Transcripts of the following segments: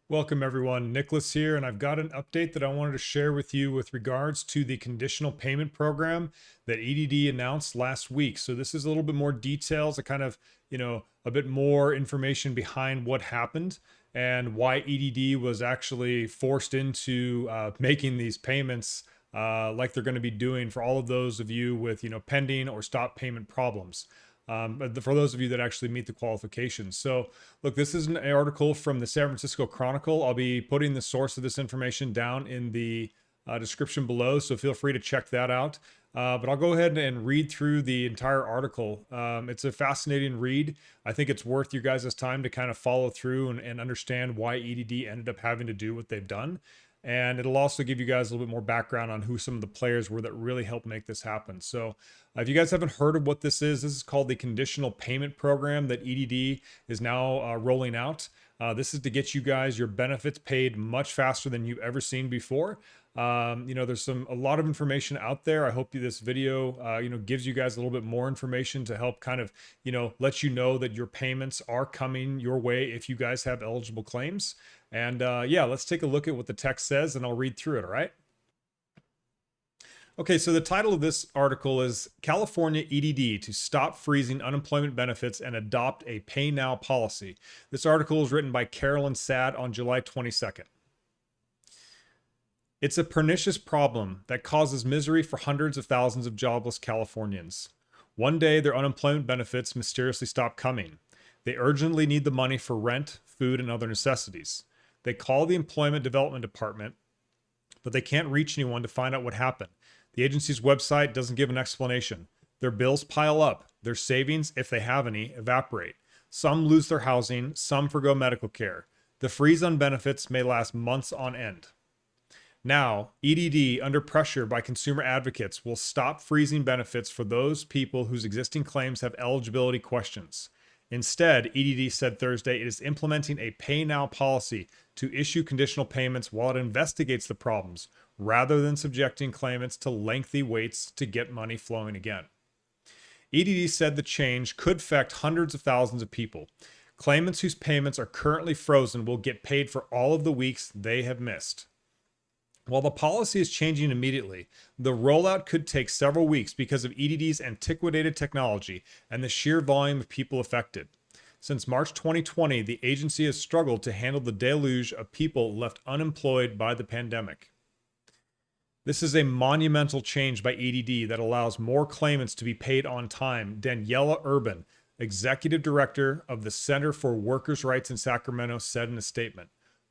Welcome everyone, Nicholas here, and I've got an update that I wanted to share with you with regards to the conditional payment program that EDD announced last week. So this is a little bit more details, a kind of, a bit more information behind what happened and why EDD was actually forced into making these payments like they're going to be doing for all of those of you with, pending or stop payment problems. But for those of you that actually meet the qualifications. So, look, this is an article from the San Francisco Chronicle. I'll be putting the source of this information down in the description below, so feel free to check that out. But I'll go ahead and read through the entire article. It's a fascinating read. I think it's worth you guys' time to kind of follow through and understand why EDD ended up having to do what they've done. And it'll also give you guys a little bit more background on who some of the players were that really helped make this happen. So if you guys haven't heard of what this is called the conditional payment program that EDD is now rolling out. This is to get you guys your benefits paid much faster than you've ever seen before. There's a lot of information out there. I hope this video, gives you guys a little bit more information to help kind of, let you know that your payments are coming your way if you guys have eligible claims. And let's take a look at what the text says and I'll read through it, all right? Okay, so the title of this article is California EDD to Stop Freezing Unemployment Benefits and Adopt a Pay Now Policy. This article is written by Carolyn Said on July 22nd. It's a pernicious problem that causes misery for hundreds of thousands of jobless Californians. One day, their unemployment benefits mysteriously stop coming. They urgently need the money for rent, food, and other necessities. They call the Employment Development Department, but they can't reach anyone to find out what happened. The agency's website doesn't give an explanation. Their bills pile up. Their savings, if they have any, evaporate. Some lose their housing, some forgo medical care. The freeze on benefits may last months on end. Now, EDD, under pressure by consumer advocates, will stop freezing benefits for those people whose existing claims have eligibility questions. Instead, EDD said Thursday it is implementing a pay now policy to issue conditional payments while it investigates the problems, rather than subjecting claimants to lengthy waits to get money flowing again. EDD said the change could affect hundreds of thousands of people. Claimants whose payments are currently frozen will get paid for all of the weeks they have missed. While the policy is changing immediately, the rollout could take several weeks because of EDD's antiquated technology and the sheer volume of people affected. Since March 2020, the agency has struggled to handle the deluge of people left unemployed by the pandemic. This is a monumental change by EDD that allows more claimants to be paid on time, Daniela Urban, executive director of the Center for Workers' Rights in Sacramento, said in a statement.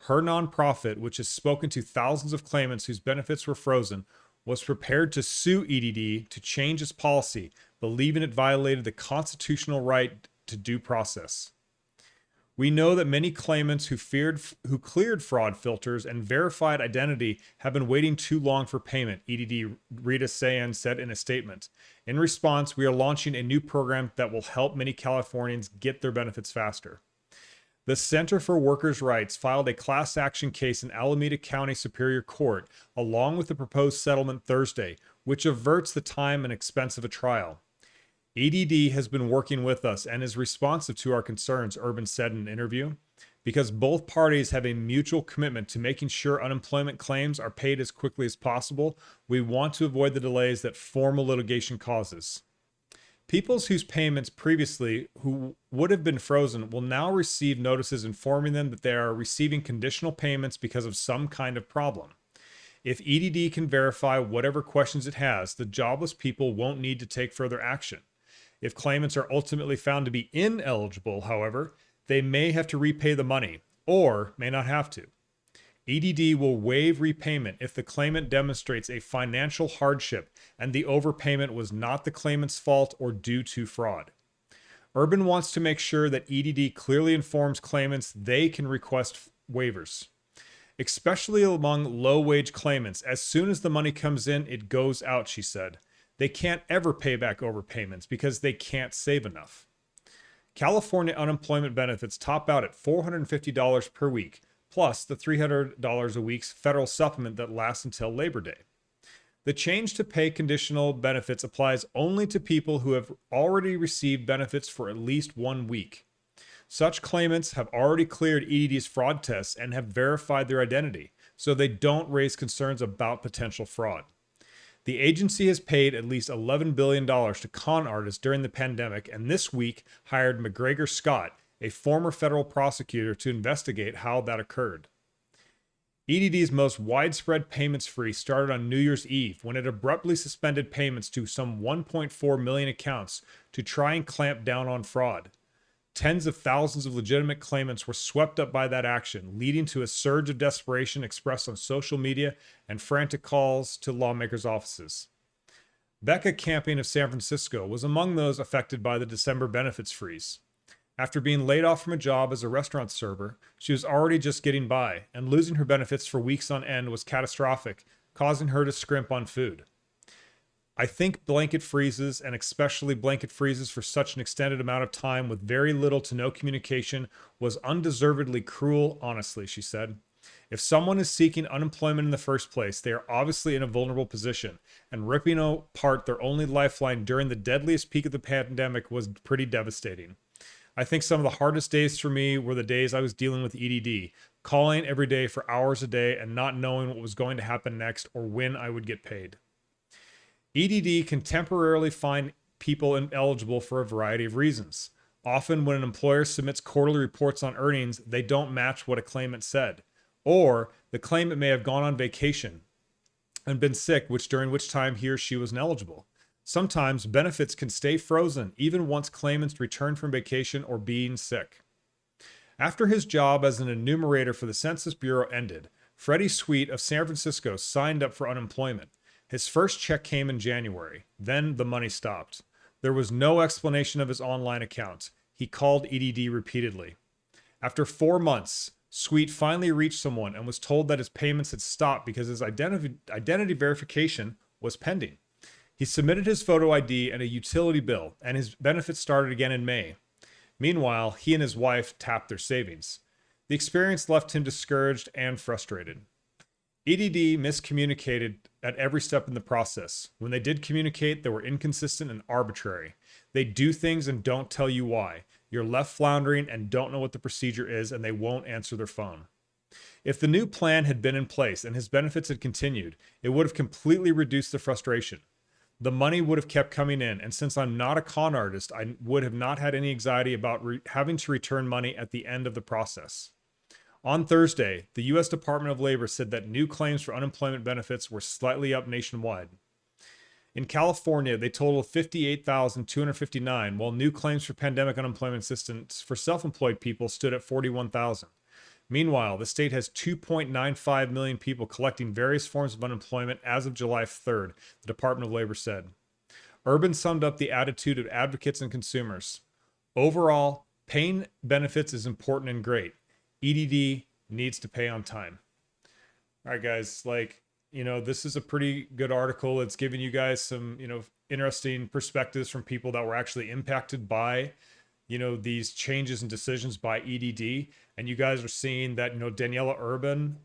Her nonprofit, which has spoken to thousands of claimants whose benefits were frozen, was prepared to sue EDD to change its policy, believing it violated the constitutional right to due process. We know that many claimants who cleared fraud filters and verified identity have been waiting too long for payment, EDD Rita Sayan said in a statement. In response, we are launching a new program that will help many Californians get their benefits faster. The Center for Workers' Rights filed a class action case in Alameda County Superior Court, along with the proposed settlement Thursday, which averts the time and expense of a trial. EDD has been working with us and is responsive to our concerns, Urban said in an interview. Because both parties have a mutual commitment to making sure unemployment claims are paid as quickly as possible, we want to avoid the delays that formal litigation causes. People whose payments previously who would have been frozen will now receive notices informing them that they are receiving conditional payments because of some kind of problem. If EDD can verify whatever questions it has, the jobless people won't need to take further action. If claimants are ultimately found to be ineligible, however, they may have to repay the money, or may not have to. EDD will waive repayment if the claimant demonstrates a financial hardship and the overpayment was not the claimant's fault or due to fraud. Urban wants to make sure that EDD clearly informs claimants they can request waivers, especially among low-wage claimants. As soon as the money comes in, it goes out, she said. They can't ever pay back overpayments because they can't save enough. California unemployment benefits top out at $450 per week, plus the $300 a week's federal supplement that lasts until Labor Day. The change to pay conditional benefits applies only to people who have already received benefits for at least 1 week. Such claimants have already cleared EDD's fraud tests and have verified their identity, so they don't raise concerns about potential fraud. The agency has paid at least $11 billion to con artists during the pandemic, and this week hired McGregor Scott, a former federal prosecutor, to investigate how that occurred. EDD's most widespread payments freeze started on New Year's Eve when it abruptly suspended payments to some 1.4 million accounts to try and clamp down on fraud. Tens of thousands of legitimate claimants were swept up by that action, leading to a surge of desperation expressed on social media and frantic calls to lawmakers' offices. Becca Camping of San Francisco was among those affected by the December benefits freeze. After being laid off from a job as a restaurant server, she was already just getting by, and losing her benefits for weeks on end was catastrophic, causing her to scrimp on food. I think blanket freezes, and especially blanket freezes for such an extended amount of time with very little to no communication, was undeservedly cruel, honestly, she said. If someone is seeking unemployment in the first place, they are obviously in a vulnerable position, and ripping apart their only lifeline during the deadliest peak of the pandemic was pretty devastating. I think some of the hardest days for me were the days I was dealing with EDD, calling every day for hours a day and not knowing what was going to happen next or when I would get paid. EDD can temporarily find people ineligible for a variety of reasons. Often when an employer submits quarterly reports on earnings, they don't match what a claimant said. Or the claimant may have gone on vacation and been sick, during which time he or she was ineligible. Sometimes benefits can stay frozen even once claimants return from vacation or being sick. After his job as an enumerator for the Census Bureau ended, Freddie Sweet of San Francisco signed up for unemployment. His first check came in January. Then the money stopped. There was no explanation of his online account. He called EDD repeatedly. After 4 months, Sweet finally reached someone and was told that his payments had stopped because his identity verification was pending. He submitted his photo ID and a utility bill, and his benefits started again in May. Meanwhile, he and his wife tapped their savings. The experience left him discouraged and frustrated. EDD miscommunicated at every step in the process. When they did communicate, they were inconsistent and arbitrary. They do things and don't tell you why. You're left floundering and don't know what the procedure is, and they won't answer their phone. If the new plan had been in place and his benefits had continued, it would have completely reduced the frustration. The money would have kept coming in, and since I'm not a con artist, I would have not had any anxiety about having to return money at the end of the process. On Thursday, the U.S. Department of Labor said that new claims for unemployment benefits were slightly up nationwide. In California, they totaled 58,259, while new claims for pandemic unemployment assistance for self-employed people stood at 41,000. Meanwhile, the state has 2.95 million people collecting various forms of unemployment as of July 3rd, the Department of Labor said. Urban summed up the attitude of advocates and consumers. Overall, paying benefits is important and great. EDD needs to pay on time. All right, guys, this is a pretty good article. It's giving you guys some, interesting perspectives from people that were actually impacted by, these changes and decisions by EDD. And you guys are seeing that, Daniela Urban,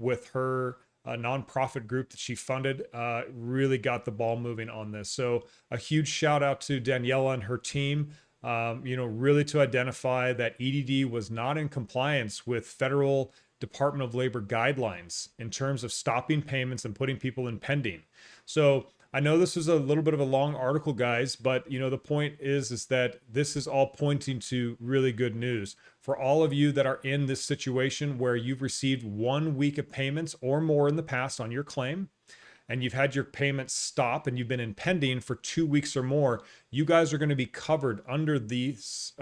with her nonprofit group that she funded, really got the ball moving on this. So a huge shout out to Daniela and her team. Really to identify that EDD was not in compliance with federal Department of Labor guidelines in terms of stopping payments and putting people in pending. So I know this is a little bit of a long article, guys, but the point is that this is all pointing to really good news for all of you that are in this situation where you've received 1 week of payments or more in the past on your claim, and you've had your payments stop and you've been in pending for 2 weeks or more. You guys are going to be covered under this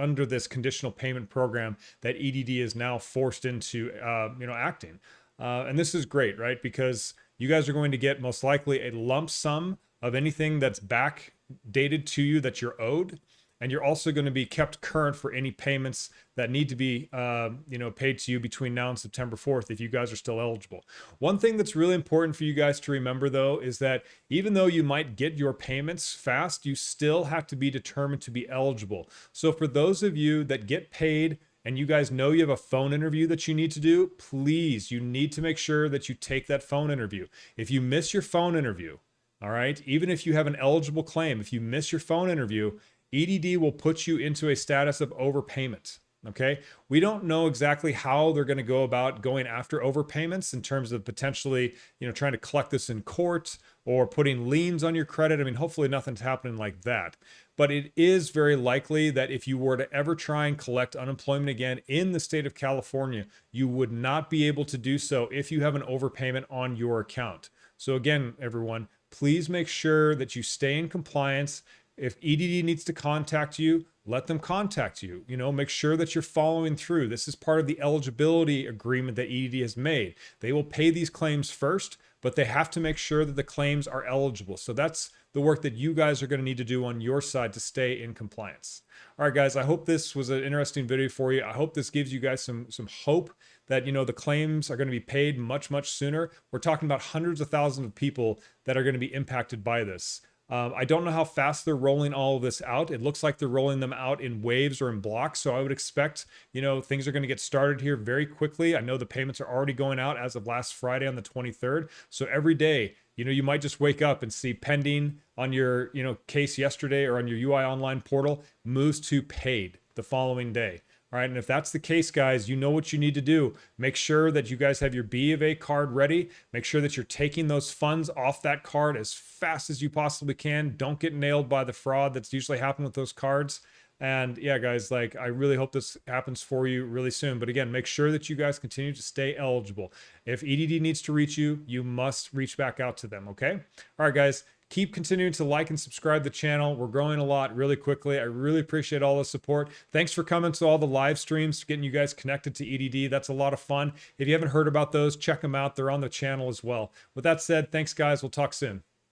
conditional payment program that EDD is now forced into acting. And this is great, right? Because you guys are going to get most likely a lump sum of anything that's backdated to you that you're owed. And you're also going to be kept current for any payments that need to be, paid to you between now and September 4th if you guys are still eligible. One thing that's really important for you guys to remember, though, is that even though you might get your payments fast, you still have to be determined to be eligible. So for those of you that get paid and you guys know you have a phone interview that you need to do, please, you need to make sure that you take that phone interview. If you miss your phone interview, all right, even if you have an eligible claim, if you miss your phone interview, EDD will put you into a status of overpayment. Okay, we don't know exactly how they're going to go about going after overpayments in terms of potentially, trying to collect this in court or putting liens on your credit. I mean, hopefully nothing's happening like that. But it is very likely that if you were to ever try and collect unemployment again in the state of California, you would not be able to do so if you have an overpayment on your account. So again, everyone, please make sure that you stay in compliance. If EDD needs to contact you, let them contact you. Make sure that you're following through. This is part of the eligibility agreement that EDD has made. They will pay these claims first, but they have to make sure that the claims are eligible. So that's the work that you guys are going to need to do on your side to stay in compliance. All right, guys, I hope this was an interesting video for you. I hope this gives you guys some hope that, the claims are going to be paid much, much sooner. We're talking about hundreds of thousands of people that are going to be impacted by this. I don't know how fast they're rolling all of this out. It looks like they're rolling them out in waves or in blocks. So I would expect, things are going to get started here very quickly. I know the payments are already going out as of last Friday on the 23rd. So every day, you might just wake up and see pending on your, case yesterday or on your UI online portal moves to paid the following day. All right, and if that's the case, guys, you know what you need to do. Make sure that you guys have your B of A card ready. Make sure that you're taking those funds off that card as fast as you possibly can. Don't get nailed by the fraud that's usually happened with those cards. And yeah, guys, I really hope this happens for you really soon. But again, make sure that you guys continue to stay eligible. If EDD needs to reach you, you must reach back out to them, okay? All right, guys. Keep continuing to like and subscribe to the channel. We're growing a lot really quickly. I really appreciate all the support. Thanks for coming to all the live streams, getting you guys connected to EDD. That's a lot of fun. If you haven't heard about those, check them out. They're on the channel as well. With that said, thanks, guys. We'll talk soon.